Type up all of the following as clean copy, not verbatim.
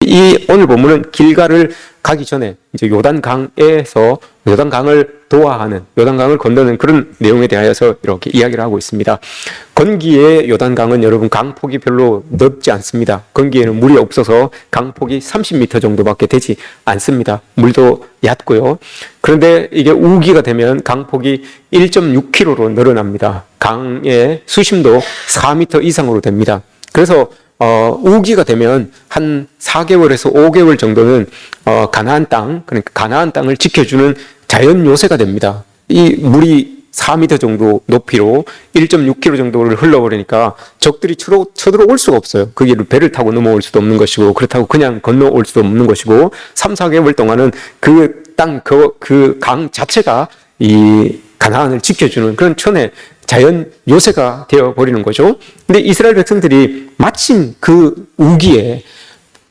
이 오늘 본문은 길가를 가기 전에 이제 요단강에서 요단강을 도하하는, 요단강을 건너는 그런 내용에 대하여서 이렇게 이야기를 하고 있습니다. 건기의 요단강은 여러분 강폭이 별로 넓지 않습니다. 건기에는 물이 없어서 강폭이 30m 정도밖에 되지 않습니다. 물도 얕고요. 그런데 이게 우기가 되면 강폭이 1.6km로 늘어납니다. 강의 수심도 4m 이상으로 됩니다. 그래서 우기가 되면 한 4개월에서 5개월 정도는 가나안 땅, 그러니까 가나안 땅을 지켜주는 자연 요새가 됩니다. 이 물이 4m 정도 높이로 1.6km 정도를 흘러버리니까 적들이 쳐들어올 수가 없어요. 그 길을 배를 타고 넘어올 수도 없는 것이고, 그렇다고 그냥 건너올 수도 없는 것이고, 3, 4개월 동안은 그 땅, 그 강 자체가 이 가나안을 지켜주는 그런 천의 자연 요새가 되어버리는 거죠. 근데 이스라엘 백성들이 마침 그 우기에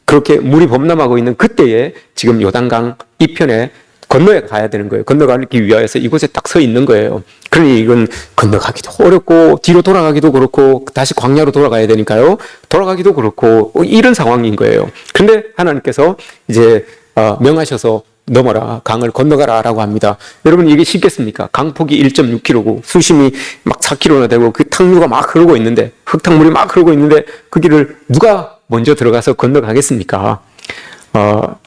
그렇게 물이 범람하고 있는 그때에 지금 요단강 이편에 건너야 가야 되는 거예요. 건너가기 위하여서 이곳에 딱 서 있는 거예요. 그러니 이건 건너가기도 어렵고 뒤로 돌아가기도 그렇고 다시 광야로 돌아가야 되니까요. 돌아가기도 그렇고 이런 상황인 거예요. 그런데 하나님께서 이제 명하셔서 넘어라, 강을 건너가라 라고 합니다. 여러분 이게 쉽겠습니까? 강폭이 1.6km고 수심이 막 4km나 되고 그 탕류가 막 흐르고 있는데, 흙탕물이 막 흐르고 있는데 그 길을 누가 먼저 들어가서 건너가겠습니까?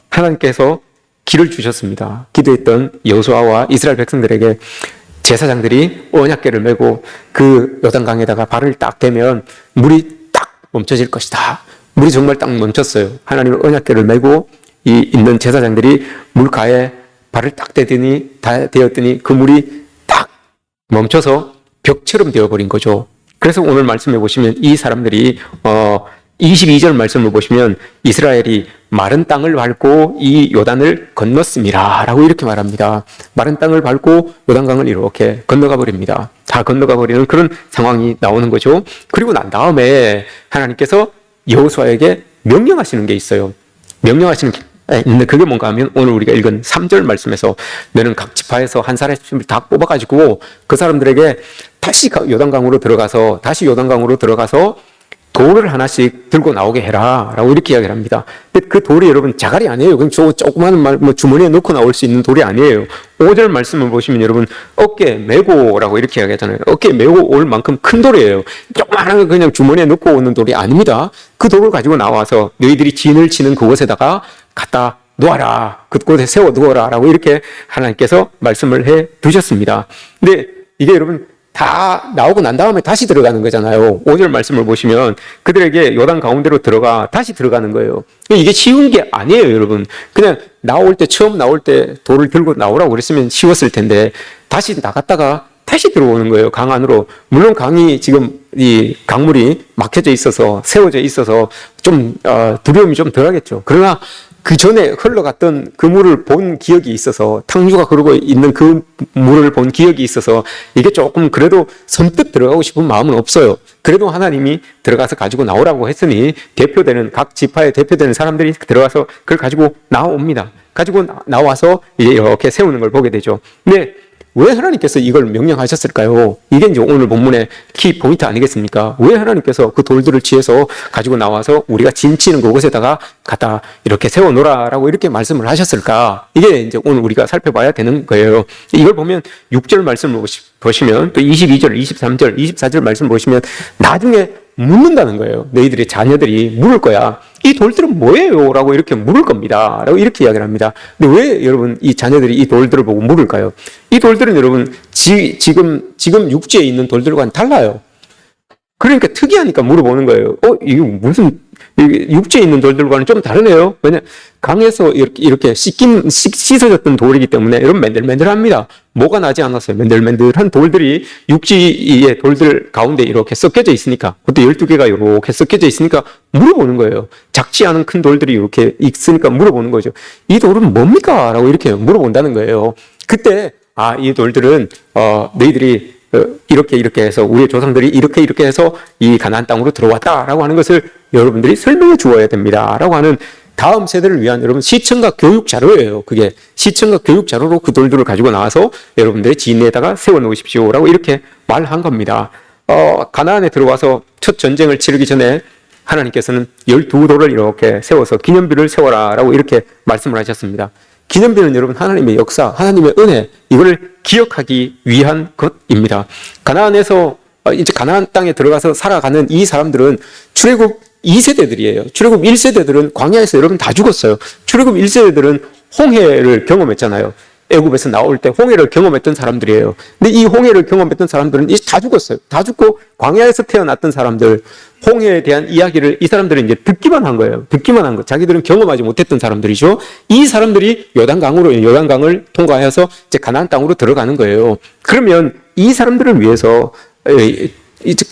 하나님께서 길을 주셨습니다. 기도했던 여호수아와 이스라엘 백성들에게 제사장들이 언약궤를 메고 그 요단강에다가 발을 딱 대면 물이 딱 멈춰질 것이다. 물이 정말 딱 멈췄어요. 하나님의 언약궤를 메고 있는 제사장들이 물가에 발을 딱 대었더니 그 물이 딱 멈춰서 벽처럼 되어버린 거죠. 그래서 오늘 말씀해 보시면 이 사람들이 22절 말씀을 보시면 이스라엘이 마른 땅을 밟고 이 요단을 건넜습니다 라고 이렇게 말합니다. 마른 땅을 밟고 요단강을 이렇게 건너가 버립니다. 다 건너가 버리는 그런 상황이 나오는 거죠. 그리고 난 다음에 하나님께서 여호수아에게 명령하시는 게 있어요. 명령하시는 게 있는데 그게 뭔가 하면 오늘 우리가 읽은 3절 말씀에서 너는 각 지파에서 한 사람씩 다 뽑아가지고 그 사람들에게 다시 요단강으로 들어가서 돌을 하나씩 들고 나오게 해라 라고 이렇게 이야기를 합니다. 근데 그 돌이 여러분 자갈이 아니에요. 그냥 조그마한 주머니에 넣고 나올 수 있는 돌이 아니에요. 5절 말씀을 보시면 여러분 어깨 메고 라고 이렇게 이야기하잖아요. 어깨 메고 올 만큼 큰 돌이에요. 조그마한 거 그냥 주머니에 넣고 오는 돌이 아닙니다. 그 돌을 가지고 나와서 너희들이 진을 치는 그곳에다가 갖다 놓아라. 그곳에 세워 두어라 라고 이렇게 하나님께서 말씀을 해 두셨습니다. 근데 이게 여러분 다 나오고 난 다음에 다시 들어가는 거잖아요. 5절 말씀을 보시면 그들에게 요단 가운데로 다시 들어가는 거예요. 이게 쉬운 게 아니에요, 여러분. 그냥 처음 나올 때 돌을 들고 나오라고 그랬으면 쉬웠을 텐데 다시 나갔다가 다시 들어오는 거예요, 강 안으로. 물론 강이 지금 이 강물이 막혀져 있어서 세워져 있어서 좀 두려움이 좀 덜하겠죠. 그러나 그 전에 흘러갔던 그 물을 본 기억이 있어서, 탕류가 흐르고 있는 그 물을 본 기억이 있어서 이게 조금 그래도 선뜻 들어가고 싶은 마음은 없어요. 그래도 하나님이 들어가서 가지고 나오라고 했으니 각 지파의 대표되는 사람들이 들어가서 그걸 가지고 나옵니다. 가지고 나와서 이렇게 세우는 걸 보게 되죠. 근데 왜 하나님께서 이걸 명령하셨을까요? 이게 이제 오늘 본문의 키 포인트 아니겠습니까? 왜 하나님께서 그 돌들을 취해서 가지고 나와서 우리가 진치는 그곳에다가 갖다 이렇게 세워놓으라라고 이렇게 말씀을 하셨을까? 이게 이제 오늘 우리가 살펴봐야 되는 거예요. 이걸 보면 6절 말씀을 보시면 또 22절, 23절, 24절 말씀 보시면 나중에 묻는다는 거예요. 너희들의 자녀들이 물을 거야. 이 돌들은 뭐예요? 라고 이렇게 물을 겁니다. 라고 이렇게 이야기를 합니다. 근데 왜 여러분 이 자녀들이 이 돌들을 보고 물을까요? 이 돌들은 여러분 지금 육지에 있는 돌들과는 달라요. 그러니까 특이하니까 물어보는 거예요. 이게 무슨 육지에 있는 돌들과는 좀 다르네요. 왜냐 강에서 이렇게 씻어졌던 돌이기 때문에 여러분 맨들맨들합니다. 뭐가 나지 않았어요. 맨들맨들한 돌들이 육지의 돌들 가운데 이렇게 섞여져 있으니까, 그것도 12개가 이렇게 섞여져 있으니까 물어보는 거예요. 작지 않은 큰 돌들이 이렇게 있으니까 물어보는 거죠. 이 돌은 뭡니까? 라고 이렇게 물어본다는 거예요. 그때 이 돌들은 너희들이 이렇게 해서 우리의 조상들이 이렇게 해서 이 가나안 땅으로 들어왔다라고 하는 것을 여러분들이 설명해 주어야 됩니다라고 하는 다음 세대를 위한 여러분 시청각 교육 자료예요. 그게 시청각 교육 자료로 그 돌들을 가지고 나와서 여러분들의 진에다가 세워 놓으십시오라고 이렇게 말한 겁니다. 가나안에 들어와서 첫 전쟁을 치르기 전에 하나님께서는 12돌을 이렇게 세워서 기념비를 세워라라고 이렇게 말씀을 하셨습니다. 기념비는 여러분 하나님의 역사, 하나님의 은혜, 이걸 기억하기 위한 것입니다. 가나안에서 이제 가나안 땅에 들어가서 살아가는 이 사람들은 출애굽 2세대들이에요. 출애굽 1세대들은 광야에서 여러분 다 죽었어요. 출애굽 1세대들은 홍해를 경험했잖아요. 애굽에서 나올 때 홍해를 경험했던 사람들이에요. 근데 이 홍해를 경험했던 사람들은 이제 다 죽었어요. 다 죽고 광야에서 태어났던 사람들, 홍해에 대한 이야기를 이 사람들은 이제 듣기만 한 거예요. 듣기만 한 거. 자기들은 경험하지 못했던 사람들이죠. 이 사람들이 요단강을 통과해서 이제 가나안 땅으로 들어가는 거예요. 그러면 이 사람들을 위해서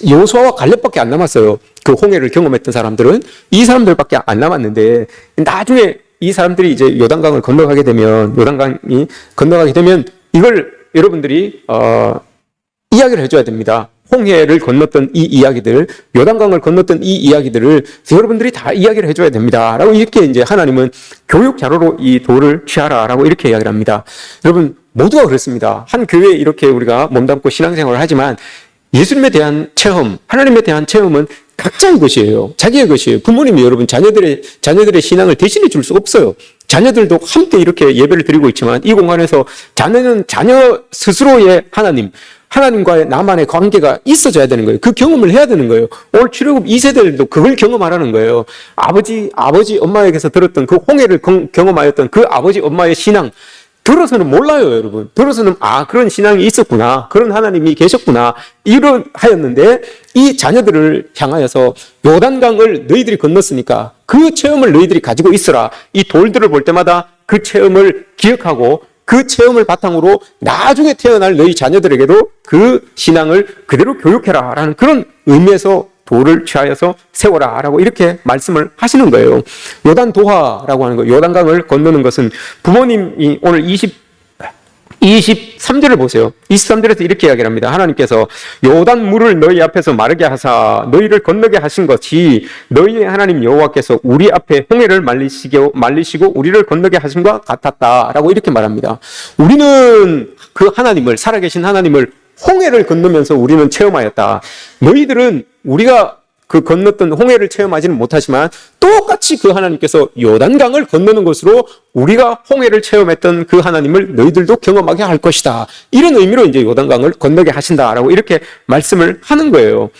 여호수아와 갈렙밖에 안 남았어요. 그 홍해를 경험했던 사람들은 이 사람들밖에 안 남았는데, 나중에 이 사람들이 이제 요단강을 건너가게 되면, 요단강이 건너가게 되면 이걸 여러분들이 이야기를 해줘야 됩니다. 홍해를 건넜던 이 이야기들, 요단강을 건넜던 이 이야기들을 여러분들이 다 이야기를 해줘야 됩니다. 라고 이렇게 이제 하나님은 교육 자료로 이 돌을 취하라 라고 이렇게 이야기를 합니다. 여러분, 모두가 그렇습니다. 한 교회에 이렇게 우리가 몸담고 신앙생활을 하지만 예수님에 대한 체험, 하나님에 대한 체험은 각자의 것이에요. 자기의 것이에요. 부모님이 여러분 자녀들의 신앙을 대신해 줄 수 없어요. 자녀들도 함께 이렇게 예배를 드리고 있지만 이 공간에서 자녀는 자녀 스스로의 하나님과의 나만의 관계가 있어져야 되는 거예요. 그 경험을 해야 되는 거예요. 오늘 출애굽 2세대들도 그걸 경험하라는 거예요. 아버지, 엄마에게서 들었던 그 홍해를 경험하였던 그 아버지, 엄마의 신앙, 들어서는 몰라요, 여러분. 들어서는 그런 신앙이 있었구나, 그런 하나님이 계셨구나, 이런 하였는데 이 자녀들을 향하여서 요단강을 너희들이 건넜으니까 그 체험을 너희들이 가지고 있어라. 이 돌들을 볼 때마다 그 체험을 기억하고 그 체험을 바탕으로 나중에 태어날 너희 자녀들에게도 그 신앙을 그대로 교육해라 라는 그런 의미에서 돌을 취하여서 세워라 라고 이렇게 말씀을 하시는 거예요. 요단도하라고 하는 거, 요단강을 건너는 것은 부모님이 오늘 23절을 보세요. 23절에서 이렇게 이야기를 합니다. 하나님께서 요단 물을 너희 앞에서 마르게 하사 너희를 건너게 하신 것이 너희의 하나님 여호와께서 우리 앞에 홍해를 말리시고 우리를 건너게 하심과 같았다 라고 이렇게 말합니다. 우리는 그 하나님을, 살아계신 하나님을 홍해를 건너면서 우리는 체험하였다. 너희들은 우리가 그 건넜던 홍해를 체험하지는 못하지만 똑같이 그 하나님께서 요단강을 건너는 것으로 우리가 홍해를 체험했던 그 하나님을 너희들도 경험하게 할 것이다. 이런 의미로 이제 요단강을 건너게 하신다라고 이렇게 말씀을 하는 거예요.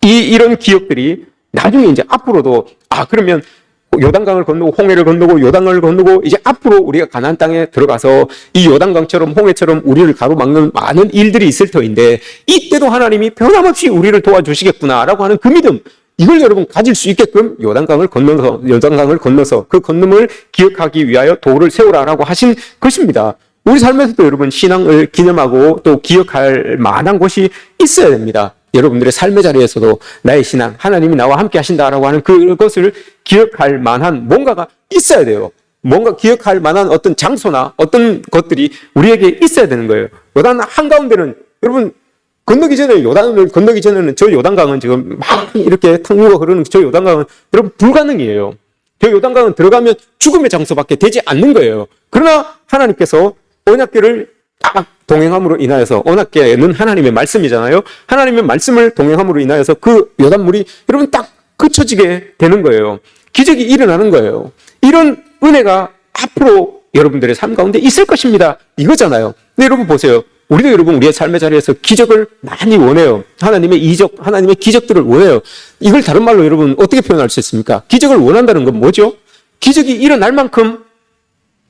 이런 기억들이 나중에 이제 앞으로도 그러면 요단강을 건너고 홍해를 건너고 요단강을 건너고 이제 앞으로 우리가 가나안 땅에 들어가서 이 요단강처럼 홍해처럼 우리를 가로막는 많은 일들이 있을 터인데 이때도 하나님이 변함없이 우리를 도와주시겠구나라고 하는 그 믿음, 이걸 여러분 가질 수 있게끔 요단강을 건너서 그 건너을 기억하기 위하여 돌을 세우라라고 하신 것입니다. 우리 삶에서도 여러분 신앙을 기념하고 또 기억할 만한 곳이 있어야 됩니다. 여러분들의 삶의 자리에서도 나의 신앙, 하나님이 나와 함께 하신다라고 하는 그것을 기억할 만한 뭔가가 있어야 돼요. 뭔가 기억할 만한 어떤 장소나 어떤 것들이 우리에게 있어야 되는 거예요. 요단 한가운데는 여러분 요단을 건너기 전에는 저 요단강은 지금 막 이렇게 탕류가 흐르는 저 요단강은 여러분 불가능이에요. 저 요단강은 들어가면 죽음의 장소밖에 되지 않는 거예요. 그러나 하나님께서 언약궤를 딱 동행함으로 인하여서, 언약궤는 하나님의 말씀이잖아요. 하나님의 말씀을 동행함으로 인하여서 그 요단물이 여러분 딱 그쳐지게 되는 거예요. 기적이 일어나는 거예요. 이런 은혜가 앞으로 여러분들의 삶 가운데 있을 것입니다. 이거잖아요. 근데 여러분 보세요. 우리도 여러분 우리의 삶의 자리에서 기적을 많이 원해요. 하나님의 기적들을 원해요. 이걸 다른 말로 여러분 어떻게 표현할 수 있습니까? 기적을 원한다는 건 뭐죠? 기적이 일어날 만큼,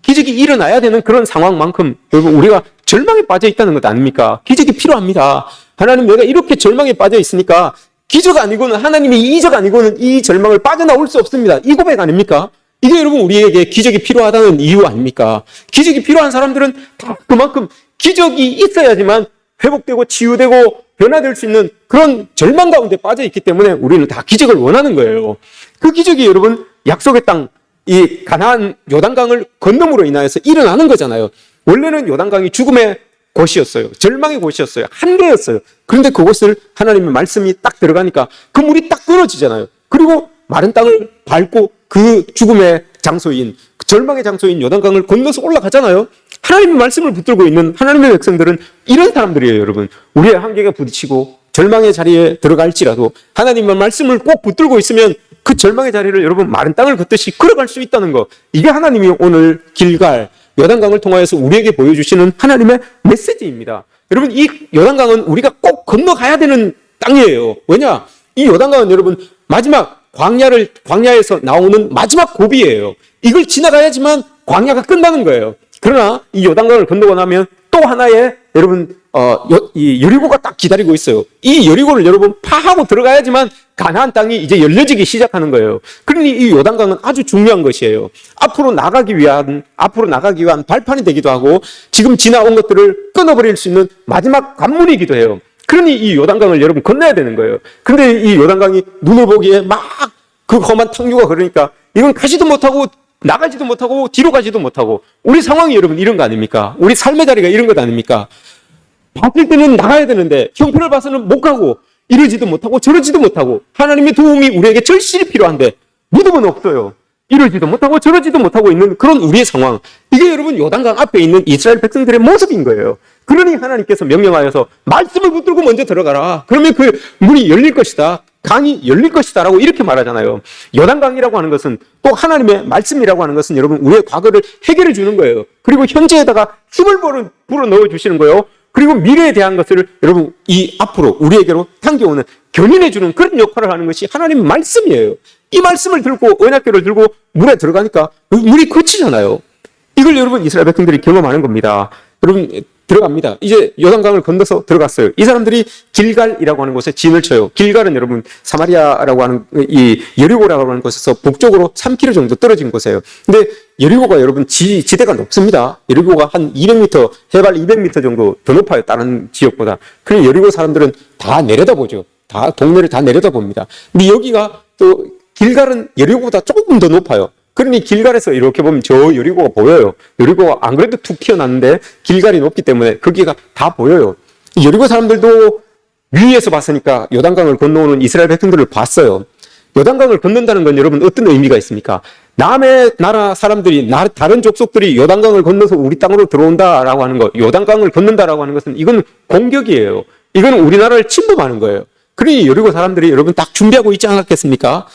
기적이 일어나야 되는 그런 상황만큼 여러분 우리가 절망에 빠져 있다는 것 아닙니까? 기적이 필요합니다. 하나님, 내가 이렇게 절망에 빠져 있으니까 기적 아니고는, 하나님의 이적 아니고는 이 절망을 빠져나올 수 없습니다. 이 고백 아닙니까? 이게 여러분 우리에게 기적이 필요하다는 이유 아닙니까? 기적이 필요한 사람들은 다 그만큼 기적이 있어야지만 회복되고 치유되고 변화될 수 있는 그런 절망 가운데 빠져 있기 때문에 우리는 다 기적을 원하는 거예요. 그 기적이 여러분 약속의 땅, 이 가나안 요단강을 건너므로 인하여서 일어나는 거잖아요. 원래는 요단강이 죽음의 곳이었어요. 절망의 곳이었어요. 한계였어요. 그런데 그곳을 하나님의 말씀이 딱 들어가니까 그 물이 딱 끊어지잖아요. 그리고 마른 땅을 밟고 그 죽음의 장소인, 그 절망의 장소인 요단강을 건너서 올라가잖아요. 하나님의 말씀을 붙들고 있는 하나님의 백성들은 이런 사람들이에요, 여러분. 우리의 한계가 부딪히고 절망의 자리에 들어갈지라도 하나님의 말씀을 꼭 붙들고 있으면 그 절망의 자리를 여러분 마른 땅을 걷듯이 걸어갈 수 있다는 거. 이게 하나님이 오늘 길갈 요단강을 통하여서 우리에게 보여주시는 하나님의 메시지입니다. 여러분 이 요단강은 우리가 꼭 건너가야 되는 땅이에요. 왜냐? 이 요단강은 여러분 마지막 광야에서 나오는 마지막 고비예요. 이걸 지나가야지만 광야가 끝나는 거예요. 그러나 이 요단강을 건너고 나면 또 하나의 여러분 이 여리고가 딱 기다리고 있어요. 이 여리고를 여러분 파하고 들어가야지만 가나안 땅이 이제 열려지기 시작하는 거예요. 그러니 이 요단강은 아주 중요한 것이에요. 앞으로 나가기 위한 발판이 되기도 하고 지금 지나온 것들을 끊어버릴 수 있는 마지막 관문이기도 해요. 그러니 이 요단강을 여러분 건너야 되는 거예요. 근데 이 요단강이 눈을 보기에 막 그 험한 탕류가 그러니까 이건 가지도 못하고 나가지도 못하고 뒤로 가지도 못하고 우리 상황이 여러분 이런 거 아닙니까? 우리 삶의 자리가 이런 것 아닙니까? 봤을 때는 나가야 되는데 형편을 봐서는 못 가고 이러지도 못하고 저러지도 못하고 하나님의 도움이 우리에게 절실히 필요한데 믿음은 없어요. 이러지도 못하고 저러지도 못하고 있는 그런 우리의 상황. 이게 여러분 요단강 앞에 있는 이스라엘 백성들의 모습인 거예요. 그러니 하나님께서 명령하여서 말씀을 붙들고 먼저 들어가라. 그러면 그 문이 열릴 것이다. 강이 열릴 것이다 라고 이렇게 말하잖아요. 요단강이라고 하는 것은 또 하나님의 말씀이라고 하는 것은 여러분 우리의 과거를 해결해 주는 거예요. 그리고 현재에다가 힘을 불어 넣어 주시는 거예요. 그리고 미래에 대한 것을 여러분 이 앞으로 우리에게로 당겨오는 견인해 주는 그런 역할을 하는 것이 하나님의 말씀이에요. 이 말씀을 들고 언약궤를 들고 물에 들어가니까 물이 그치잖아요. 이걸 여러분 이스라엘 백성들이 경험하는 겁니다. 여러분 들어갑니다. 이제 요단강을 건너서 들어갔어요. 이 사람들이 길갈이라고 하는 곳에 진을 쳐요. 길갈은 여러분 사마리아라고 하는 이 여리고라고 하는 곳에서 북쪽으로 3km 정도 떨어진 곳이에요. 근데 여리고가 여러분 지대가 높습니다. 여리고가 한 200m, 해발 200m 정도 더 높아요. 다른 지역보다. 그럼 여리고 사람들은 다 내려다보죠. 다 동네를 다 내려다봅니다. 근데 여기가 또 길갈은 여리고보다 조금 더 높아요. 그러니 길갈에서 이렇게 보면 저 여리고가 보여요. 여리고가 안 그래도 툭 튀어나왔는데 길갈이 높기 때문에 거기가 다 보여요. 여리고 사람들도 위에서 봤으니까 요단강을 건너오는 이스라엘 백성들을 봤어요. 요단강을 건넌다는 건 여러분 어떤 의미가 있습니까? 남의 나라 사람들이 다른 족속들이 요단강을 건너서 우리 땅으로 들어온다라고 하는 거, 요단강을 건넌다라고 하는 것은 이건 공격이에요. 이건 우리나라를 침범하는 거예요. 그러니 여리고 사람들이 여러분 딱 준비하고 있지 않았겠습니까?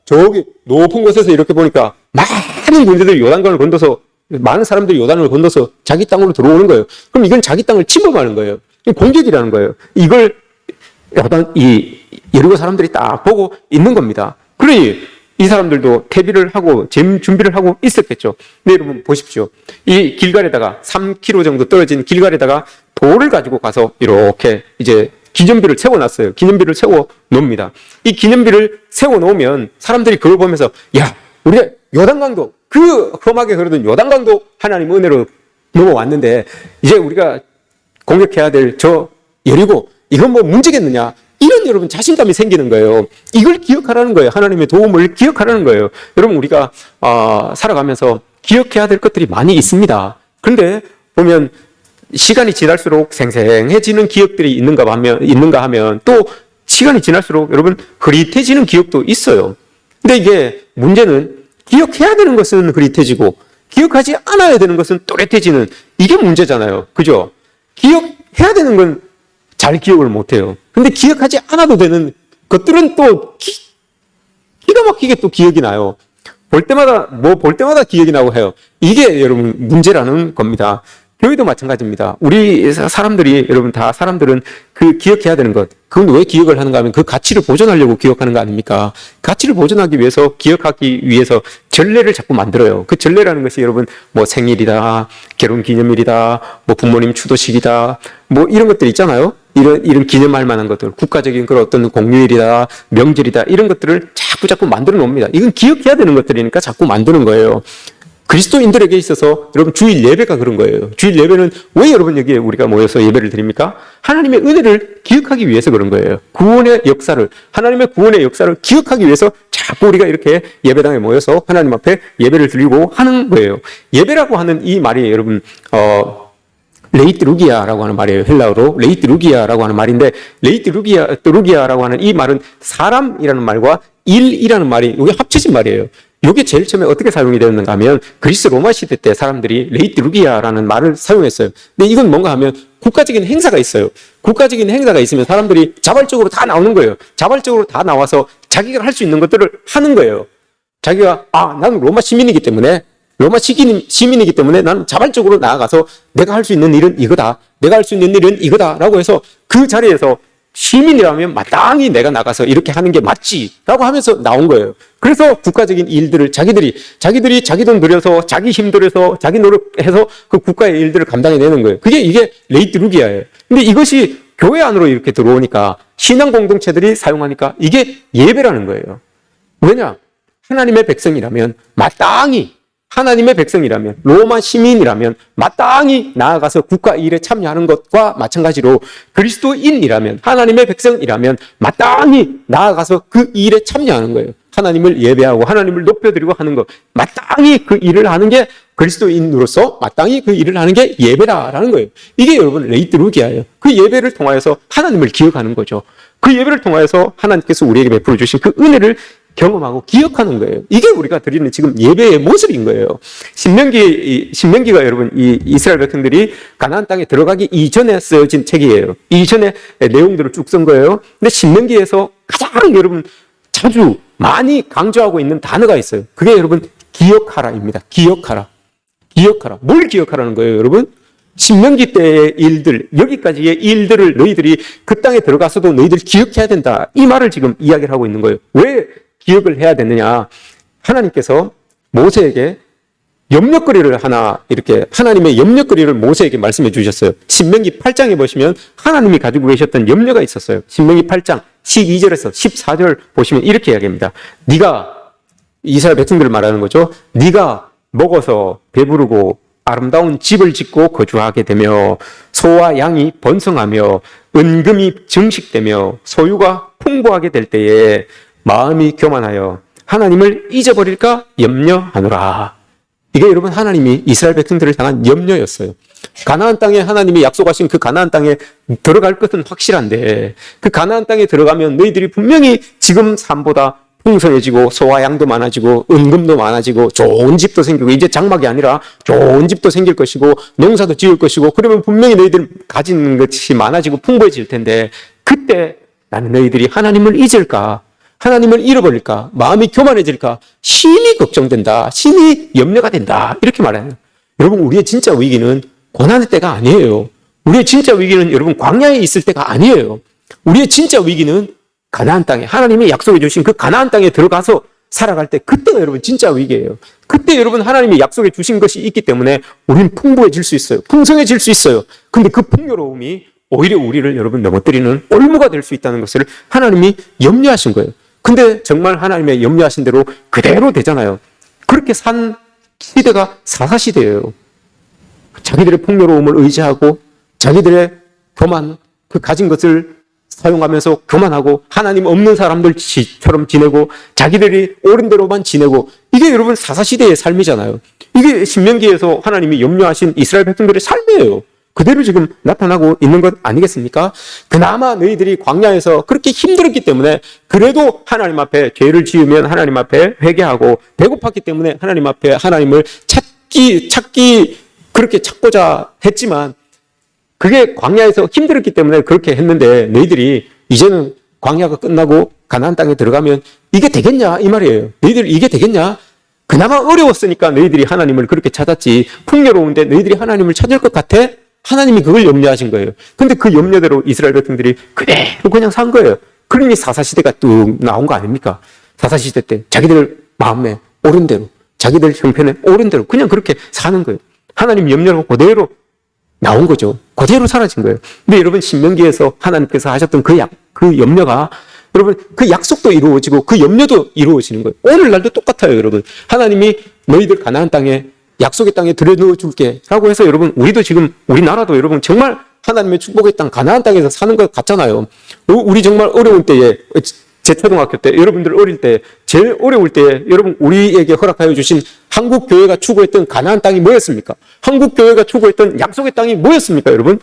저기 높은 곳에서 이렇게 보니까 많은 군대들이 요단강을 건너서 많은 사람들이 요단을 건너서 자기 땅으로 들어오는 거예요. 그럼 이건 자기 땅을 침범하는 거예요. 공격이라는 거예요. 이걸 이 여리고 사람들이 딱 보고 있는 겁니다. 그러니 이 사람들도 퇴비를 하고 잼 준비를 하고 있었겠죠. 근데 여러분 보십시오. 이 길갈에다가 3km 정도 떨어진 길갈에다가 돌을 가지고 가서 이렇게 이제 기념비를 세워놨어요. 기념비를 세워 놓습니다. 이 기념비를 세워 놓으면 사람들이 그걸 보면서 야, 우리가 요단강도 그 험하게 흐르던 요단강도 하나님 은혜로 넘어왔는데 이제 우리가 공격해야 될 저 여리고 이건 뭐 문제겠느냐? 이런 여러분 자신감이 생기는 거예요. 이걸 기억하라는 거예요. 하나님의 도움을 기억하라는 거예요. 여러분 우리가 살아가면서 기억해야 될 것들이 많이 있습니다. 그런데 보면 시간이 지날수록 생생해지는 기억들이 있는가 하면 또 시간이 지날수록 여러분 흐릿해지는 기억도 있어요. 근데 이게 문제는 기억해야 되는 것은 흐릿해지고 기억하지 않아야 되는 것은 또렷해지는 이게 문제잖아요. 그죠? 기억해야 되는 건 잘 기억을 못해요. 근데 기억하지 않아도 되는 것들은 또 기가 막히게 또 기억이 나요. 볼 때마다 기억이 나고 해요. 이게 여러분 문제라는 겁니다. 교회도 마찬가지입니다. 우리 사람들이 여러분 다 사람들은 그 기억해야 되는 것. 그건 왜 기억을 하는가 하면 그 가치를 보존하려고 기억하는 거 아닙니까? 가치를 보존하기 위해서 기억하기 위해서 전례를 자꾸 만들어요. 그 전례라는 것이 여러분 뭐 생일이다, 결혼 기념일이다, 뭐 부모님 추도식이다, 뭐 이런 것들 있잖아요. 이런 기념할 만한 것들, 국가적인 그런 어떤 공휴일이다, 명절이다 이런 것들을 자꾸 만들어 놓습니다. 이건 기억해야 되는 것들이니까 자꾸 만드는 거예요. 그리스도인들에게 있어서 여러분 주일 예배가 그런 거예요. 주일 예배는 왜 여러분 여기에 우리가 모여서 예배를 드립니까? 하나님의 은혜를 기억하기 위해서 그런 거예요. 하나님의 구원의 역사를 기억하기 위해서 자꾸 우리가 이렇게 예배당에 모여서 하나님 앞에 예배를 드리고 하는 거예요. 예배라고 하는 이 말이 여러분 레이트루기아라고 하는 말이에요. 헬라어로 레이트루기아라고 하는 말인데 레이트루기아라고 하는 이 말은 사람이라는 말과 일이라는 말이 이게 합쳐진 말이에요. 이게 제일 처음에 어떻게 사용이 되었는가 하면 그리스 로마 시대 때 사람들이 레이트루기아라는 말을 사용했어요. 근데 이건 뭔가 하면 국가적인 행사가 있어요. 국가적인 행사가 있으면 사람들이 자발적으로 다 나오는 거예요. 자발적으로 다 나와서 자기가 할 수 있는 것들을 하는 거예요. 자기가 나는 로마 시민이기 때문에 나는 자발적으로 나아가서 내가 할 수 있는 일은 이거다. 내가 할 수 있는 일은 이거다라고 해서 그 자리에서 시민이라면 마땅히 내가 나가서 이렇게 하는 게 맞지라고 하면서 나온 거예요. 그래서 국가적인 일들을 자기들이 자기 돈 들여서 자기 힘 들여서 자기 노력해서 그 국가의 일들을 감당해내는 거예요. 이게 레이트루기아예요. 근데 이것이 교회 안으로 이렇게 들어오니까 신앙 공동체들이 사용하니까 이게 예배라는 거예요. 왜냐? 하나님의 백성이라면 로마 시민이라면 마땅히 나아가서 국가 일에 참여하는 것과 마찬가지로 그리스도인이라면 하나님의 백성이라면 마땅히 나아가서 그 일에 참여하는 거예요. 하나님을 예배하고 하나님을 높여드리고 하는 것, 마땅히 그 일을 하는 게 그리스도인으로서 마땅히 그 일을 하는 게 예배다라는 거예요. 이게 여러분 레이트루기아예요. 그 예배를 통하여서 하나님을 기억하는 거죠. 그 예배를 통하여서 하나님께서 우리에게 베풀어 주신 그 은혜를 경험하고 기억하는 거예요. 이게 우리가 드리는 지금 예배의 모습인 거예요. 신명기가 여러분 이 이스라엘 백성들이 가나안 땅에 들어가기 이전에 쓰여진 책이에요. 이전에 내용들을 쭉 쓴 거예요. 근데 신명기에서 가장 여러분 자주 많이 강조하고 있는 단어가 있어요. 그게 여러분 기억하라입니다. 기억하라. 뭘 기억하라는 거예요, 여러분? 신명기 때의 일들, 여기까지의 일들을 너희들이 그 땅에 들어가서도 너희들이 기억해야 된다. 이 말을 지금 이야기를 하고 있는 거예요. 왜 기억을 해야 되느냐? 하나님께서 모세에게 염려거리를 하나 이렇게 하나님의 염려거리를 모세에게 말씀해 주셨어요. 신명기 8장에 보시면 하나님이 가지고 계셨던 염려가 있었어요. 신명기 8장 12절에서 14절 보시면 이렇게 이야기합니다. 네가 이스라엘 백성들을 말하는 거죠. 네가 먹어서 배부르고 아름다운 집을 짓고 거주하게 되며 소와 양이 번성하며 은금이 증식되며 소유가 풍부하게 될 때에 마음이 교만하여 하나님을 잊어버릴까 염려하노라. 이게 여러분 하나님이 이스라엘 백성들을 향한 염려였어요. 가나안 땅에 하나님이 약속하신 그 가나안 땅에 들어갈 것은 확실한데 그 가나안 땅에 들어가면 너희들이 분명히 지금 삶보다 풍성해지고 소와 양도 많아지고 은금도 많아지고 좋은 집도 생기고 이제 장막이 아니라 좋은 집도 생길 것이고 농사도 지을 것이고 그러면 분명히 너희들 가진 것이 많아지고 풍부해질 텐데 그때 나는 너희들이 하나님을 잊을까? 하나님을 잃어버릴까? 마음이 교만해질까? 심히 걱정된다. 심히 염려가 된다. 이렇게 말해요. 여러분 우리의 진짜 위기는 고난의 때가 아니에요. 우리의 진짜 위기는 여러분 광야에 있을 때가 아니에요. 우리의 진짜 위기는 가나안 땅에 하나님이 약속해 주신 그 가나안 땅에 들어가서 살아갈 때 그때가 여러분 진짜 위기예요. 그때 여러분 하나님이 약속해 주신 것이 있기 때문에 우리는 풍부해질 수 있어요. 풍성해질 수 있어요. 근데 그 풍요로움이 오히려 우리를 여러분 넘어뜨리는 올무가 될 수 있다는 것을 하나님이 염려하신 거예요. 근데 정말 하나님의 염려하신 대로 그대로 되잖아요. 그렇게 산 시대가 사사시대예요. 자기들의 풍요로움을 의지하고 자기들의 교만, 그 가진 것을 사용하면서 교만하고 하나님 없는 사람들처럼 지내고 자기들이 옳은 대로만 지내고 이게 여러분 사사시대의 삶이잖아요. 이게 신명기에서 하나님이 염려하신 이스라엘 백성들의 삶이에요. 그대로 지금 나타나고 있는 것 아니겠습니까? 그나마 너희들이 광야에서 그렇게 힘들었기 때문에 그래도 하나님 앞에 죄를 지으면 하나님 앞에 회개하고 배고팠기 때문에 하나님 앞에 하나님을 찾기 그렇게 찾고자 했지만 그게 광야에서 힘들었기 때문에 그렇게 했는데 너희들이 이제는 광야가 끝나고 가나안 땅에 들어가면 이게 되겠냐 이 말이에요. 너희들 이게 되겠냐? 그나마 어려웠으니까 너희들이 하나님을 그렇게 찾았지 풍요로운데 너희들이 하나님을 찾을 것 같아? 하나님이 그걸 염려하신 거예요. 근데 그 염려대로 이스라엘 백성들이 그대로 그냥 산 거예요. 그러니 사사시대가 뚝 나온 거 아닙니까? 사사시대 때 자기들 마음에 옳은 대로 자기들 형편에 옳은 대로 그냥 그렇게 사는 거예요. 하나님 염려로 그대로 나온 거죠. 그대로 사라진 거예요. 근데 여러분 신명기에서 하나님께서 하셨던 그 염려가 여러분 그 약속도 이루어지고 그 염려도 이루어지는 거예요. 오늘날도 똑같아요, 여러분. 하나님이 너희들 가나안 땅에 약속의 땅에 들여놓아 줄게 라고 해서 여러분 우리도 지금 우리나라도 여러분 정말 하나님의 축복의 땅 가나안 땅에서 사는 것 같잖아요. 우리 정말 어려운 때에 제 초등학교 때 여러분들 어릴 때 제일 어려울 때 여러분 우리에게 허락하여 주신 한국 교회가 추구했던 가나안 땅이 뭐였습니까? 한국 교회가 추구했던 약속의 땅이 뭐였습니까, 여러분?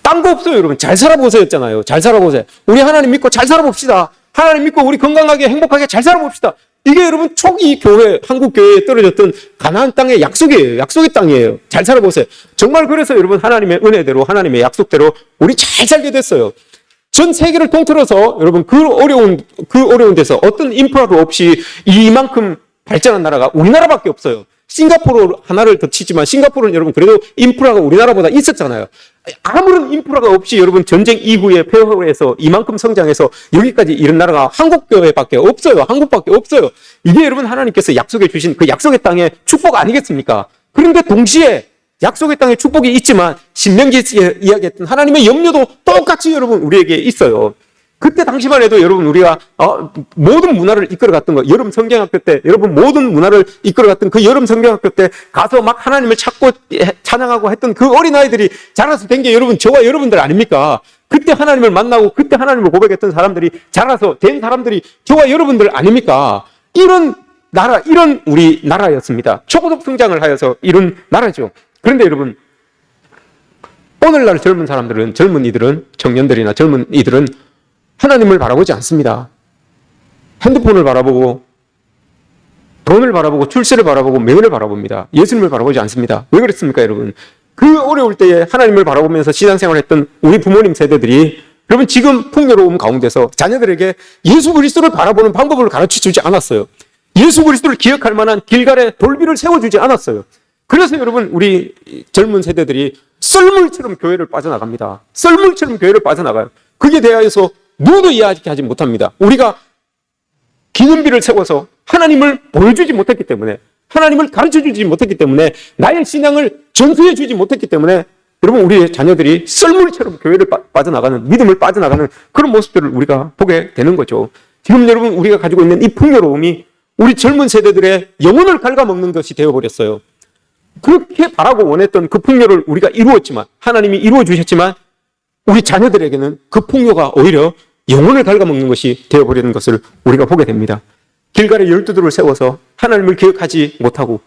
딴 거 없어요, 여러분. 잘 살아보세요였잖아요. 잘 살아보세요. 우리 하나님 믿고 잘 살아봅시다. 하나님 믿고 우리 건강하게 행복하게 잘 살아봅시다. 이게 여러분 초기 교회, 한국 교회에 떨어졌던 가나안 땅의 약속이에요. 약속의 땅이에요. 잘 살아보세요. 정말 그래서 여러분 하나님의 은혜대로, 하나님의 약속대로 우리 잘 살게 됐어요. 전 세계를 통틀어서 여러분 그 어려운 데서 어떤 인프라도 없이 이만큼 발전한 나라가 우리나라밖에 없어요. 싱가포르 하나를 더 치지만 싱가포르는 여러분 그래도 인프라가 우리나라보다 있었잖아요. 아무런 인프라가 없이 여러분 전쟁 이후에 폐허에서 이만큼 성장해서 여기까지 이런 나라가 한국 교회밖에 없어요. 한국밖에 없어요. 이게 여러분 하나님께서 약속해 주신 그 약속의 땅의 축복 아니겠습니까? 그런데 동시에 약속의 땅에 축복이 있지만 신명기에 이야기했던 하나님의 염려도 똑같이 여러분 우리에게 있어요. 그때 당시만 해도 여러분 우리가 모든 문화를 이끌어갔던 거, 여름 성경학교 때 여러분 모든 문화를 이끌어갔던 그 여름 성경학교 때 가서 막 하나님을 찾고 찬양하고 했던 그 어린아이들이 자라서 된 게 여러분 저와 여러분들 아닙니까? 그때 하나님을 만나고 그때 하나님을 고백했던 사람들이 자라서 된 사람들이 저와 여러분들 아닙니까? 이런 나라, 이런 우리 나라였습니다. 초고속 성장을 하여서 이런 나라죠. 그런데 여러분 오늘날 젊은이들은 청년들이나 젊은이들은 하나님을 바라보지 않습니다. 핸드폰을 바라보고 돈을 바라보고 출세를 바라보고 명예를 바라봅니다. 예수님을 바라보지 않습니다. 왜 그랬습니까, 여러분? 그 어려울 때에 하나님을 바라보면서 신앙생활을 했던 우리 부모님 세대들이 여러분 지금 풍요로움 가운데서 자녀들에게 예수 그리스도를 바라보는 방법을 가르쳐주지 않았어요. 예수 그리스도를 기억할 만한 길갈에 돌비를 세워주지 않았어요. 그래서 여러분 우리 젊은 세대들이 썰물처럼 교회를 빠져나갑니다. 썰물처럼 교회를 빠져나가요. 그게 대하여서 누구도 이해하지 못합니다. 우리가 기념비를 세워서 하나님을 보여주지 못했기 때문에, 하나님을 가르쳐주지 못했기 때문에, 나의 신앙을 전수해주지 못했기 때문에 여러분 우리의 자녀들이 썰물처럼 교회를 빠져나가는, 믿음을 빠져나가는 그런 모습들을 우리가 보게 되는 거죠. 지금 여러분 우리가 가지고 있는 이 풍요로움이 우리 젊은 세대들의 영혼을 갉아먹는 것이 되어버렸어요. 그렇게 바라고 원했던 그 풍요를 우리가 이루었지만, 하나님이 이루어 주셨지만 우리 자녀들에게는 그 풍요가 오히려 영혼을 갉아먹는 것이 되어버리는 것을 우리가 보게 됩니다. 길갈에 12돌을 세워서 하나님을 기억하지 못하고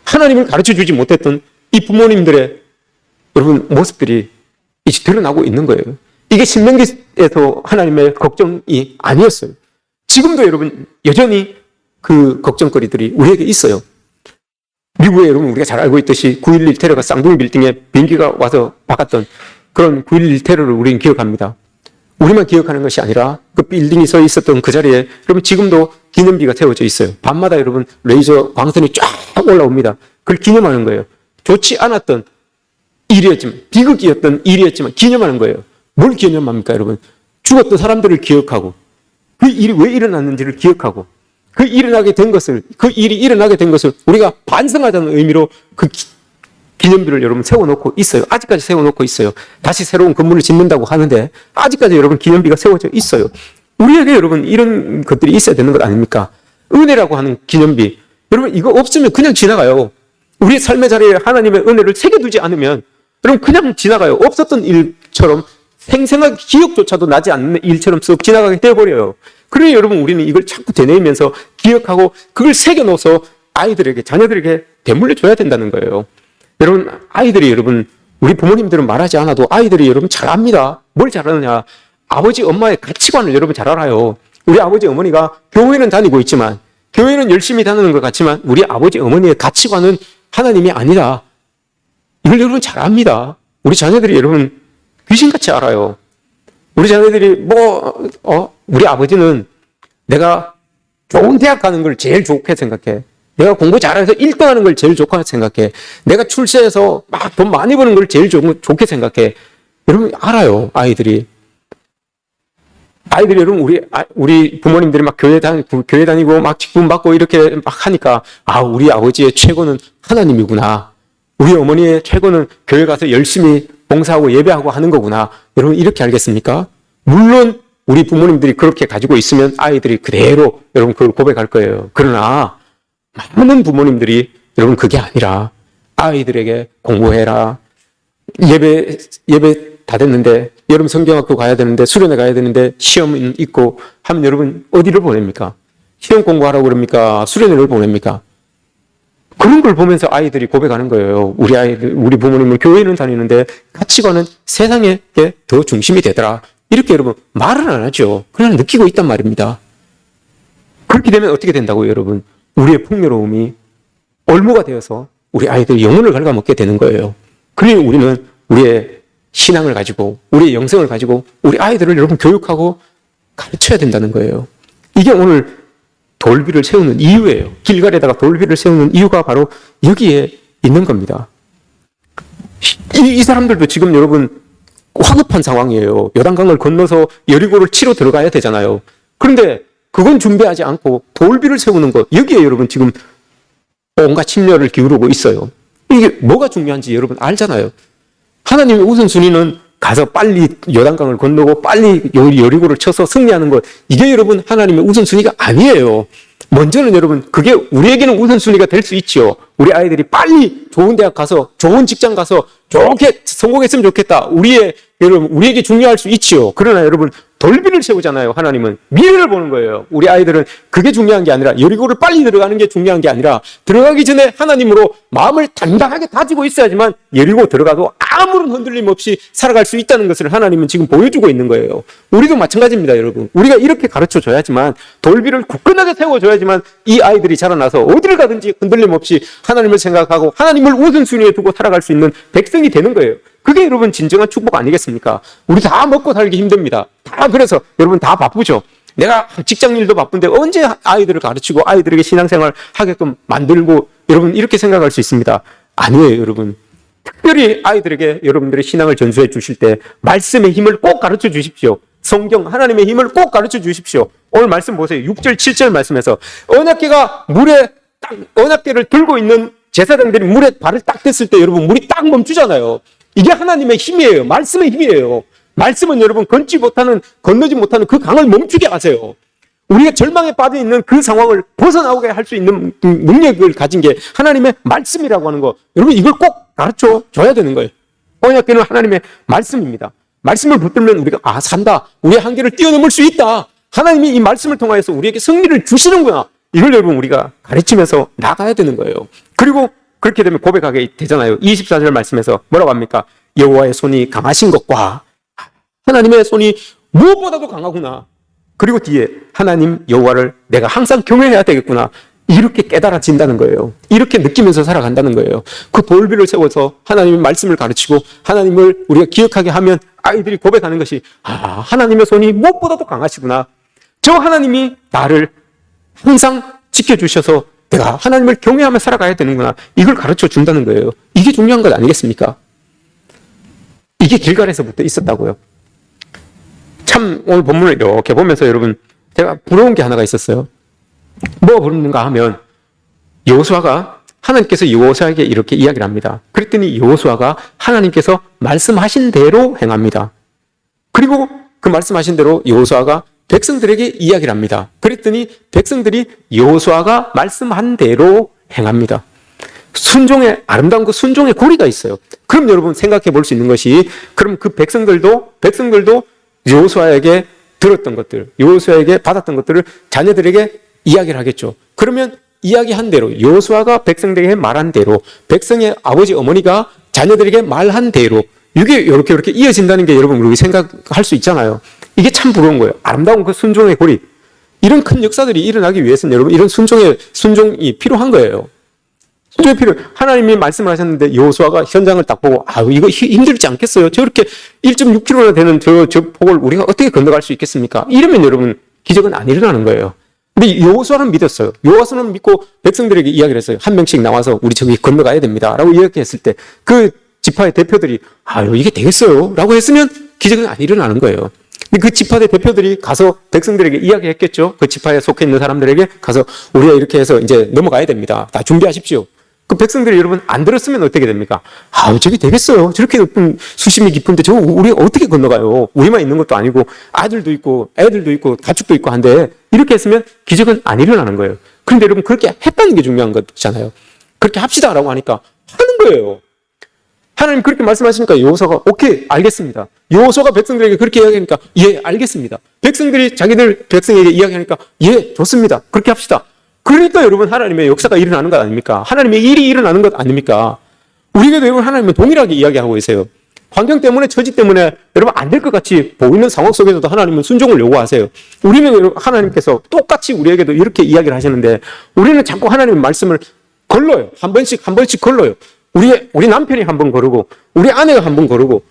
하나님을 가르쳐주지 못했던 이 부모님들의 여러분 모습들이 이제 드러나고 있는 거예요. 이게 신명기에서 하나님의 걱정이 아니었어요. 지금도 여러분 여전히 그 걱정거리들이 우리에게 있어요. 미국에 여러분 우리가 잘 알고 있듯이 9.11 테러가 쌍둥이 빌딩에 비행기가 와서 박았던 그런 9.11 테러를 우리는 기억합니다. 우리만 기억하는 것이 아니라 그 빌딩이 서 있었던 그 자리에 여러분 지금도 기념비가 세워져 있어요. 밤마다 여러분 레이저 광선이 쫙 올라옵니다. 그걸 기념하는 거예요. 좋지 않았던 일이었지만, 비극이었던 일이었지만 기념하는 거예요. 뭘 기념합니까, 여러분? 죽었던 사람들을 기억하고 그 일이 왜 일어났는지를 기억하고 그 일이 일어나게 된 것을 우리가 반성하자는 의미로 그 기념비를 여러분 세워놓고 있어요. 아직까지 세워놓고 있어요. 다시 새로운 건물을 짓는다고 하는데 아직까지 여러분 기념비가 세워져 있어요. 우리에게 여러분 이런 것들이 있어야 되는 것 아닙니까? 은혜라고 하는 기념비. 여러분 이거 없으면 그냥 지나가요. 우리 삶의 자리에 하나님의 은혜를 새겨두지 않으면 여러분 그냥 지나가요. 없었던 일처럼 생생한 기억조차도 나지 않는 일처럼 쓱 지나가게 되어버려요. 그래서 여러분 우리는 이걸 자꾸 되뇌이면서 기억하고 그걸 새겨놓아서 아이들에게, 자녀들에게 되물려줘야 된다는 거예요. 여러분 아이들이 여러분 우리 부모님들은 말하지 않아도 아이들이 여러분 잘 압니다. 뭘 잘 아느냐? 아버지 엄마의 가치관을 여러분 잘 알아요. 우리 아버지 어머니가 교회는 다니고 있지만, 교회는 열심히 다니는 것 같지만 우리 아버지 어머니의 가치관은 하나님이 아니다. 이걸 여러분 잘 압니다. 우리 자녀들이 여러분 귀신같이 알아요. 우리 자녀들이 우리 아버지는 내가 좋은 대학 가는 걸 제일 좋게 생각해. 내가 공부 잘해서 1등 하는 걸 제일 좋게 생각해. 내가 출세해서 막 돈 많이 버는 걸 제일 좋게 생각해. 여러분 알아요, 아이들이. 여러분 우리 부모님들이 막 교회 다니고 막 직분 받고 이렇게 막 하니까 우리 아버지의 최고는 하나님이구나. 우리 어머니의 최고는 교회 가서 열심히 봉사하고 예배하고 하는 거구나. 여러분 이렇게 알겠습니까? 물론 우리 부모님들이 그렇게 가지고 있으면 아이들이 그대로 여러분 그걸 고백할 거예요. 그러나 많은 부모님들이 여러분 그게 아니라 아이들에게 공부해라. 예배 다 됐는데 여름 성경학교 가야 되는데 수련회 가야 되는데 시험은 있고 하면 여러분 어디를 보냅니까? 시험 공부하라고 그럽니까? 수련회를 보냅니까? 그런 걸 보면서 아이들이 고백하는 거예요. 우리 부모님은 교회는 다니는데 가치관은 세상에게 더 중심이 되더라. 이렇게 여러분 말은 안 하죠. 그냥 느끼고 있단 말입니다. 그렇게 되면 어떻게 된다고요, 여러분? 우리의 풍요로움이 올무가 되어서 우리 아이들이 영혼을 갉아먹게 되는 거예요. 그러니 우리는 우리의 신앙을 가지고, 우리의 영성을 가지고 우리 아이들을 여러분 교육하고 가르쳐야 된다는 거예요. 이게 오늘 돌비를 세우는 이유예요. 길갈에다가 돌비를 세우는 이유가 바로 여기에 있는 겁니다. 이 사람들도 지금 여러분 화급한 상황이에요. 요단강을 건너서 여리고를 치러 들어가야 되잖아요. 그런데 그건 준비하지 않고 돌비를 세우는 것, 여기에 여러분 지금 온갖 심려를 기울이고 있어요. 이게 뭐가 중요한지 여러분 알잖아요. 하나님의 우선순위는 가서 빨리 요단강을 건너고 빨리 여리고를 쳐서 승리하는 것, 이게 여러분 하나님의 우선순위가 아니에요. 먼저는 여러분 그게 우리에게는 우선순위가 될 수 있죠. 우리 아이들이 빨리 좋은 대학 가서 좋은 직장 가서 좋게 성공했으면 좋겠다. 우리에게 중요할 수 있지요. 그러나 여러분 돌비를 세우잖아요. 하나님은 미래를 보는 거예요. 우리 아이들은 그게 중요한 게 아니라, 여리고를 빨리 들어가는 게 중요한 게 아니라, 들어가기 전에 하나님으로 마음을 단단하게 다지고 있어야지만 여리고 들어가도 아무런 흔들림 없이 살아갈 수 있다는 것을 하나님은 지금 보여주고 있는 거예요. 우리도 마찬가지입니다, 여러분. 우리가 이렇게 가르쳐줘야지만, 돌비를 굳건하게 세워줘야지만 이 아이들이 자라나서 어디를 가든지 흔들림 없이 하나님을 생각하고 하나님을 우선순위에 두고 살아갈 수 있는 백성이 되는 거예요. 그게 여러분 진정한 축복 아니겠습니까? 우리 다 먹고 살기 힘듭니다. 다 그래서 여러분 다 바쁘죠. 내가 직장 일도 바쁜데 언제 아이들을 가르치고 아이들에게 신앙생활 하게끔 만들고, 여러분 이렇게 생각할 수 있습니다. 아니에요, 여러분. 특별히 아이들에게 여러분들의 신앙을 전수해 주실 때 말씀의 힘을 꼭 가르쳐 주십시오. 성경 하나님의 힘을 꼭 가르쳐 주십시오. 오늘 말씀 보세요. 6절 7절 말씀에서 언약궤가 언약궤를 들고 있는 제사장들이 물에 발을 딱 댔을 때 여러분 물이 딱 멈추잖아요. 이게 하나님의 힘이에요. 말씀의 힘이에요. 말씀은 여러분 건너지 못하는 그 강을 멈추게 하세요. 우리가 절망에 빠져 있는 그 상황을 벗어나오게 할 수 있는 능력을 가진 게 하나님의 말씀이라고 하는 거, 여러분 이걸 꼭 가르쳐 줘야 되는 거예요. 언약궤는 하나님의 말씀입니다. 말씀을 붙들면 우리가 산다. 우리의 한계를 뛰어넘을 수 있다. 하나님이 이 말씀을 통하여서 우리에게 승리를 주시는구나. 이걸 여러분 우리가 가르치면서 나가야 되는 거예요. 그리고 그렇게 되면 고백하게 되잖아요. 24절 말씀에서 뭐라고 합니까? 여호와의 손이 강하신 것과 하나님의 손이 무엇보다도 강하구나. 그리고 뒤에 하나님 여호와를 내가 항상 경외해야 되겠구나. 이렇게 깨달아진다는 거예요. 이렇게 느끼면서 살아간다는 거예요. 그 돌비를 세워서 하나님의 말씀을 가르치고 하나님을 우리가 기억하게 하면 아이들이 고백하는 것이 하나님의 손이 무엇보다도 강하시구나. 저 하나님이 나를 항상 지켜주셔서 내가 하나님을 경외하며 살아가야 되는구나. 이걸 가르쳐 준다는 거예요. 이게 중요한 것 아니겠습니까? 이게 길갈에서부터 있었다고요. 참 오늘 본문을 이렇게 보면서 여러분 제가 부러운 게 하나가 있었어요. 뭐 부르는가 하면 여호수아가 하나님께서 여호수아에게 이렇게 이야기를 합니다. 그랬더니 여호수아가 하나님께서 말씀하신 대로 행합니다. 그리고 그 말씀하신 대로 여호수아가 백성들에게 이야기를 합니다. 그랬더니 백성들이 여호수아가 말씀한 대로 행합니다. 순종의 아름다운 그 순종의 고리가 있어요. 그럼 여러분 생각해 볼 수 있는 것이, 그럼 그 백성들도 여호수아에게 들었던 것들, 여호수아에게 받았던 것들을 자녀들에게 이야기를 하겠죠. 그러면 이야기한 대로, 여호수아가 백성들에게 말한 대로, 백성의 아버지 어머니가 자녀들에게 말한 대로, 이게 이렇게 이어진다는 게 여러분 우리 생각할 수 있잖아요. 이게 참 부러운 거예요. 아름다운 그 순종의 고리. 이런 큰 역사들이 일어나기 위해서는 여러분 이런 순종이 필요한 거예요. 순종이 필요해요. 하나님이 말씀을 하셨는데 여호수아가 현장을 딱 보고 이거 힘들지 않겠어요? 저렇게 1.6km나 되는 저 폭을 우리가 어떻게 건너갈 수 있겠습니까? 이러면 여러분 기적은 안 일어나는 거예요. 근데 여호수아는 믿었어요. 여호수아는 믿고 백성들에게 이야기를 했어요. 한 명씩 나와서 우리 저기 건너가야 됩니다. 라고 이야기했을 때 그 지파의 대표들이 이게 되겠어요? 라고 했으면 기적은 안 일어나는 거예요. 그 지파의 대표들이 가서 백성들에게 이야기했겠죠. 그 지파에 속해 있는 사람들에게 가서 우리가 이렇게 해서 이제 넘어가야 됩니다. 다 준비하십시오. 그 백성들이 여러분 안 들었으면 어떻게 됩니까? 저게 되겠어요. 저렇게 높은 수심이 깊은데 저거 우리가 어떻게 건너가요? 우리만 있는 것도 아니고 아들도 있고 애들도 있고 가축도 있고 한데 이렇게 했으면 기적은 안 일어나는 거예요. 그런데 여러분 그렇게 했다는 게 중요한 거잖아요. 그렇게 합시다라고 하니까 하는 거예요. 하나님 그렇게 말씀하시니까 여호수아가 오케이 알겠습니다. 여호수아가 백성들에게 그렇게 이야기하니까 예 알겠습니다. 백성들이 자기들 백성에게 이야기하니까 예 좋습니다. 그렇게 합시다. 그러니까 여러분 하나님의 역사가 일어나는 것 아닙니까? 하나님의 일이 일어나는 것 아닙니까? 우리에게도 여러분 하나님은 동일하게 이야기하고 계세요. 환경 때문에, 처지 때문에 여러분 안 될 것 같이 보이는 상황 속에서도 하나님은 순종을 요구하세요. 우리는 하나님께서 똑같이 우리에게도 이렇게 이야기를 하시는데 우리는 자꾸 하나님의 말씀을 걸러요. 한 번씩 걸러요. 우리 남편이 한 번 거르고 우리 아내가 한 번 거르고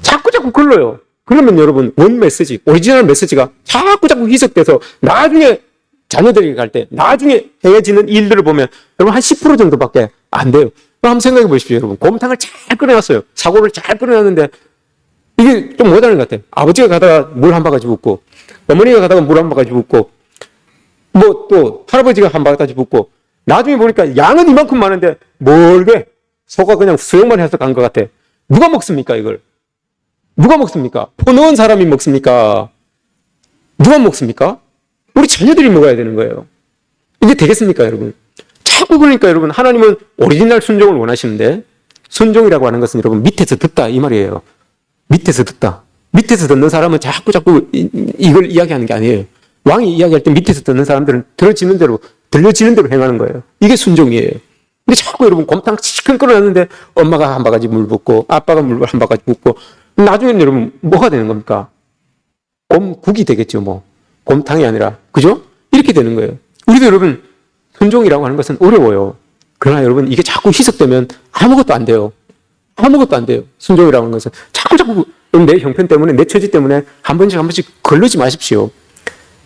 자꾸 걸러요. 그러면 여러분 원 메시지, 오리지널 메시지가 자꾸 희석돼서 나중에 자녀들이 갈 때 나중에 행해지는 일들을 보면 여러분 한 10% 정도밖에 안 돼요. 한번 생각해 보십시오. 여러분 곰탕을 잘 끓여놨어요. 사고를 잘 끓여놨는데 이게 좀 모자란 것 같아요. 아버지가 가다가 물 한 바가지 붓고 어머니가 가다가 물 한 바가지 붓고 뭐 또 할아버지가 한 바가지 붓고 나중에 보니까 양은 이만큼 많은데 멀게 소가 그냥 수영만 해서 간 것 같아. 누가 먹습니까 이걸? 누가 먹습니까? 포 넣은 사람이 먹습니까? 누가 먹습니까? 우리 자녀들이 먹어야 되는 거예요. 이게 되겠습니까 여러분? 자꾸 그러니까 여러분 하나님은 오리지널 순종을 원하시는데 순종이라고 하는 것은 여러분 밑에서 듣다 이 말이에요. 밑에서 듣다. 밑에서 듣는 사람은 자꾸 이걸 이야기하는 게 아니에요. 왕이 이야기할 때 밑에서 듣는 사람들은 들려지는 대로 행하는 거예요. 이게 순종이에요. 근데 자꾸 여러분 곰탕 시큰 끓여놨는데 엄마가 한 바가지 물 붓고 아빠가 물 한 바가지 붓고 나중에는 여러분 뭐가 되는 겁니까? 곰국이 되겠죠 뭐. 곰탕이 아니라 그죠? 이렇게 되는 거예요. 우리도 여러분 순종이라고 하는 것은 어려워요. 그러나 여러분 이게 자꾸 희석되면 아무것도 안 돼요. 아무것도 안 돼요. 순종이라고 하는 것은 자꾸 내 형편 때문에 내 처지 때문에 한 번씩 걸르지 마십시오.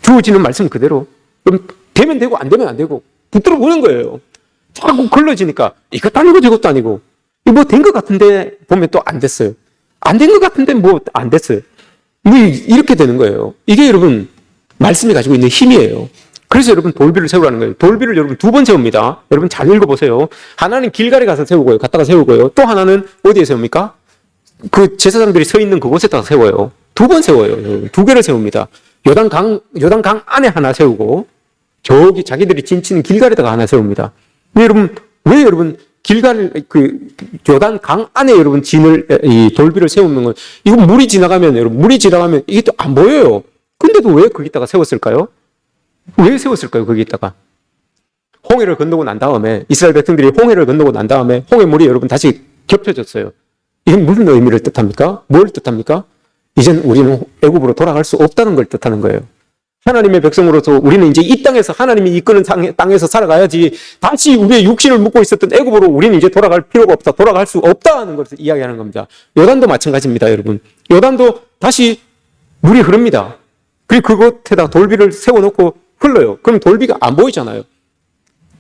주어지는 말씀 그대로 그럼 되면 되고 안 되면 안 되고 붙들어 보는 거예요. 자꾸 걸러지니까 이것도 아니고 저것도 아니고 뭐 된 것 같은데 보면 또 안 됐어요. 안 된 것 같은데 뭐 안 됐어요. 뭐 이렇게 되는 거예요. 이게 여러분 말씀이 가지고 있는 힘이에요. 그래서 여러분 돌비를 세우라는 거예요. 돌비를 여러분 2번 세웁니다. 여러분 잘 읽어보세요. 하나는 길갈에 가서 세우고요. 갔다가 세우고요. 또 하나는 어디에 세웁니까? 그 제사장들이 서 있는 그곳에다가 세워요. 2번 세워요. 2개를 세웁니다. 요단강 안에 하나 세우고 저기 자기들이 진치는 길갈에다가 하나 세웁니다. 근데 여러분 왜 여러분 길갈 요단강 안에 여러분 이 돌비를 세우는 건 이거 물이 지나가면 이게 또 안 보여요. 근데도 왜 거기다가 세웠을까요? 왜 세웠을까요? 거기다가 홍해를 건너고 난 다음에 이스라엘 백성들이 홍해를 건너고 난 다음에 홍해물이 여러분 다시 겹쳐졌어요. 이건 무슨 의미를 뜻합니까? 뭘 뜻합니까? 이젠 우리는 애굽으로 돌아갈 수 없다는 걸 뜻하는 거예요. 하나님의 백성으로서 우리는 이제 이 땅에서 하나님이 이끄는 땅에서 살아가야지 다시 우리의 육신을 묻고 있었던 애굽으로 우리는 이제 돌아갈 필요가 없다. 돌아갈 수 없다는 것을 이야기하는 겁니다. 요단도 마찬가지입니다. 여러분. 요단도 다시 물이 흐릅니다. 그리고 그곳에다 돌비를 세워놓고 흘러요. 그럼 돌비가 안 보이잖아요.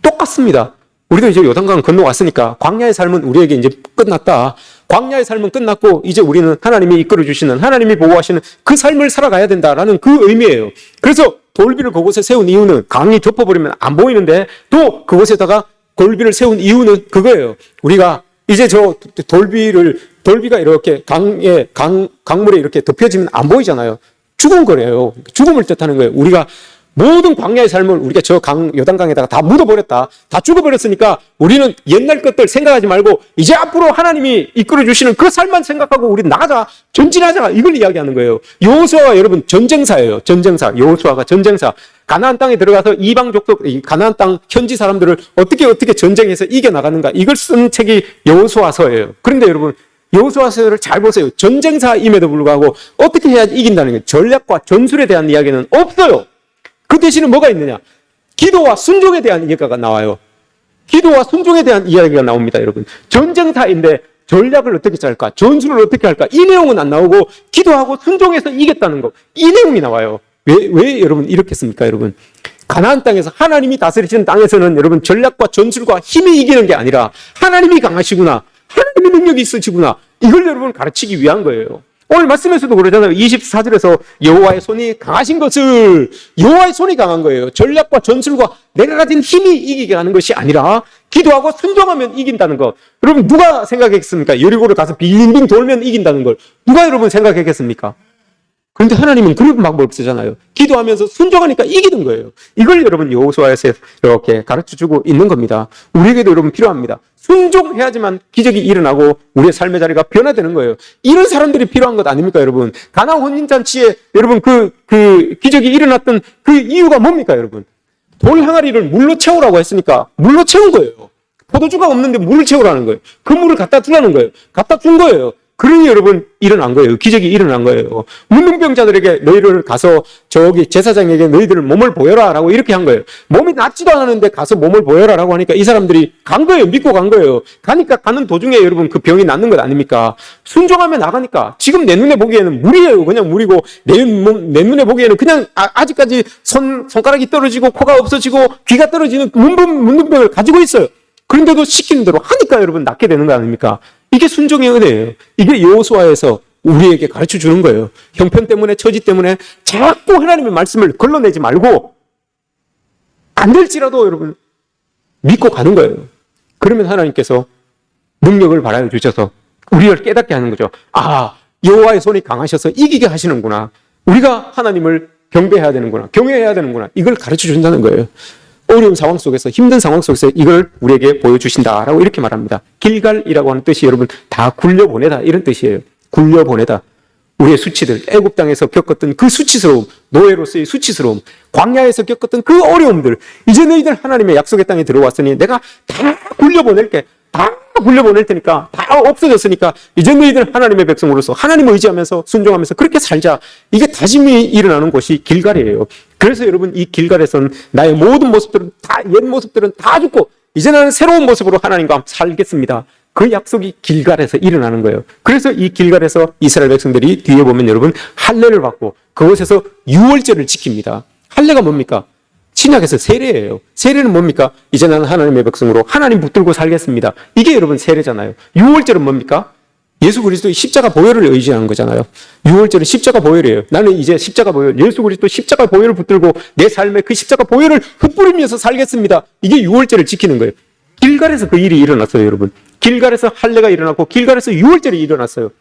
똑같습니다. 우리도 이제 요단강 건너왔으니까 광야의 삶은 우리에게 이제 끝났다. 광야의 삶은 끝났고 이제 우리는 하나님이 이끌어주시는 하나님이 보호하시는 그 삶을 살아가야 된다라는 그 의미예요. 그래서 돌비를 그곳에 세운 이유는 강이 덮어버리면 안 보이는데 또 그곳에다가 돌비를 세운 이유는 그거예요. 우리가 이제 저 돌비가 이렇게 강물에 이렇게 덮여지면 안 보이잖아요. 죽은 거래요. 죽음을 뜻하는 거예요. 우리가 모든 광야의 삶을 우리가 저 요단강에다가 다 묻어버렸다. 다 죽어버렸으니까 우리는 옛날 것들 생각하지 말고 이제 앞으로 하나님이 이끌어주시는 그 삶만 생각하고 우리 나가자. 전진하자. 이걸 이야기하는 거예요. 여호수아가 여러분 전쟁사예요. 전쟁사. 여호수아가 전쟁사. 가나안 땅에 들어가서 이방 족속, 가나안 땅 현지 사람들을 어떻게 전쟁해서 이겨나가는가. 이걸 쓴 책이 여호수아서예요. 그런데 여러분 여호수아서를 잘 보세요. 전쟁사임에도 불구하고 어떻게 해야지 이긴다는 거예요. 전략과 전술에 대한 이야기는 없어요. 그 대신에 뭐가 있느냐? 기도와 순종에 대한 이야기가 나와요. 기도와 순종에 대한 이야기가 나옵니다, 여러분. 전쟁사인데 전략을 어떻게 짤까? 전술을 어떻게 할까? 이 내용은 안 나오고 기도하고 순종해서 이겼다는 거. 이 내용이 나와요. 왜 여러분 이렇게 씁니까, 여러분? 가나안 땅에서 하나님이 다스리시는 땅에서는 여러분 전략과 전술과 힘이 이기는 게 아니라 하나님이 강하시구나. 하나님의 능력이 있으시구나. 이걸 여러분 가르치기 위한 거예요. 오늘 말씀에서도 그러잖아요. 24절에서 여호와의 손이 강하신 것을 여호와의 손이 강한 거예요. 전략과 전술과 내가 가진 힘이 이기게 하는 것이 아니라 기도하고 순종하면 이긴다는 것. 여러분 누가 생각했습니까? 여리고를 가서 빙빙 돌면 이긴다는 걸 누가 여러분 생각했겠습니까? 그런데 하나님은 그런 방법을 쓰잖아요. 기도하면서 순종하니까 이기는 거예요. 이걸 여러분 여호수아에서 이렇게 가르쳐주고 있는 겁니다. 우리에게도 여러분 필요합니다. 순종해야지만 기적이 일어나고 우리의 삶의 자리가 변화되는 거예요. 이런 사람들이 필요한 것 아닙니까, 여러분? 가나안 혼인잔치에 여러분 그 기적이 일어났던 그 이유가 뭡니까, 여러분? 돌 항아리를 물로 채우라고 했으니까 물로 채운 거예요. 포도주가 없는데 물을 채우라는 거예요. 그 물을 갖다 두라는 거예요. 갖다 준 거예요. 그러니 여러분 일어난 거예요. 기적이 일어난 거예요. 문둥병자들에게 너희를 가서 저기 제사장에게 너희들 몸을 보여라 라고 이렇게 한 거예요. 몸이 낫지도 않았는데 가서 몸을 보여라 라고 하니까 이 사람들이 간 거예요. 믿고 간 거예요. 가니까 가는 도중에 여러분 그 병이 낫는 것 아닙니까? 순종하며 나가니까 지금 내 눈에 보기에는 물이에요. 그냥 물이고 내 눈에 보기에는 그냥 아직까지 손가락이 떨어지고 코가 없어지고 귀가 떨어지는 문둥병을 가지고 있어요. 그런데도 시키는 대로 하니까 여러분 낫게 되는 거 아닙니까? 이게 순종의 은혜예요. 이게 여호수아에서 우리에게 가르쳐 주는 거예요. 형편 때문에 처지 때문에 자꾸 하나님의 말씀을 걸러내지 말고 안 될지라도 여러분 믿고 가는 거예요. 그러면 하나님께서 능력을 발하여 주셔서 우리를 깨닫게 하는 거죠. 아, 여호와의 손이 강하셔서 이기게 하시는구나. 우리가 하나님을 경배해야 되는구나. 경외해야 되는구나. 이걸 가르쳐 준다는 거예요. 어려운 상황 속에서, 힘든 상황 속에서 이걸 우리에게 보여주신다라고 이렇게 말합니다. 길갈이라고 하는 뜻이 여러분 다 굴려보내다 이런 뜻이에요. 굴려보내다. 우리의 수치들, 애굽 땅에서 겪었던 그 수치스러움, 노예로서의 수치스러움, 광야에서 겪었던 그 어려움들, 이제 너희들 하나님의 약속의 땅에 들어왔으니 내가 다 굴려보낼게. 다 굴려보낼 테니까, 다 없어졌으니까 이제 너희들 하나님의 백성으로서 하나님 의지하면서 순종하면서 그렇게 살자. 이게 다짐이 일어나는 곳이 길갈이에요. 그래서 여러분 이 길갈에서는 나의 모든 모습들은 다, 옛 모습들은 다 죽고 이제 나는 새로운 모습으로 하나님과 함께 살겠습니다. 그 약속이 길갈에서 일어나는 거예요. 그래서 이 길갈에서 이스라엘 백성들이 뒤에 보면 여러분 할례를 받고 그곳에서 유월절을 지킵니다. 할례가 뭡니까? 신약에서 세례예요. 세례는 뭡니까? 이제 나는 하나님의 백성으로 하나님 붙들고 살겠습니다. 이게 여러분 세례잖아요. 유월절은 뭡니까? 예수 그리스도의 십자가 보혈을 의지하는 거잖아요. 유월절은 십자가 보혈이에요. 나는 이제 십자가 보혈, 예수 그리스도 십자가 보혈을 붙들고 내 삶에 그 십자가 보혈을 흩뿌리면서 살겠습니다. 이게 유월절을 지키는 거예요. 길갈에서 그 일이 일어났어요, 여러분. 길갈에서 할례가 일어났고 길갈에서 유월절이 일어났어요.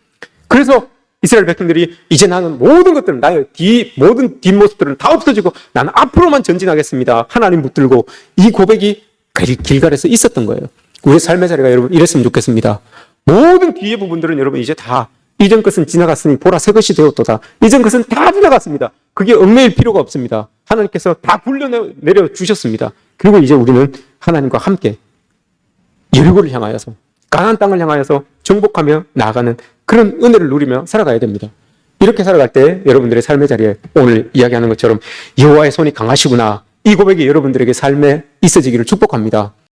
그래서 이스라엘 백성들이 이제 나는 모든 것들은 나의 모든 뒷모습들은 다 없어지고 나는 앞으로만 전진하겠습니다. 하나님 붙들고 이 고백이 길갈에서 있었던 거예요. 우리의 삶의 자리가 여러분 이랬으면 좋겠습니다. 모든 뒤의 부분들은 여러분 이제 다 이전 것은 지나갔으니 보라 새 것이 되었도다. 이전 것은 다 지나갔습니다. 그게 얽매일 필요가 없습니다. 하나님께서 다 굴려내려 주셨습니다. 그리고 이제 우리는 하나님과 함께 여리고를 향하여서 가나안 땅을 향하여서 정복하며 나아가는 그런 은혜를 누리며 살아가야 됩니다. 이렇게 살아갈 때 여러분들의 삶의 자리에 오늘 이야기하는 것처럼 여호와의 손이 강하시구나. 이 고백이 여러분들에게 삶에 있어지기를 축복합니다.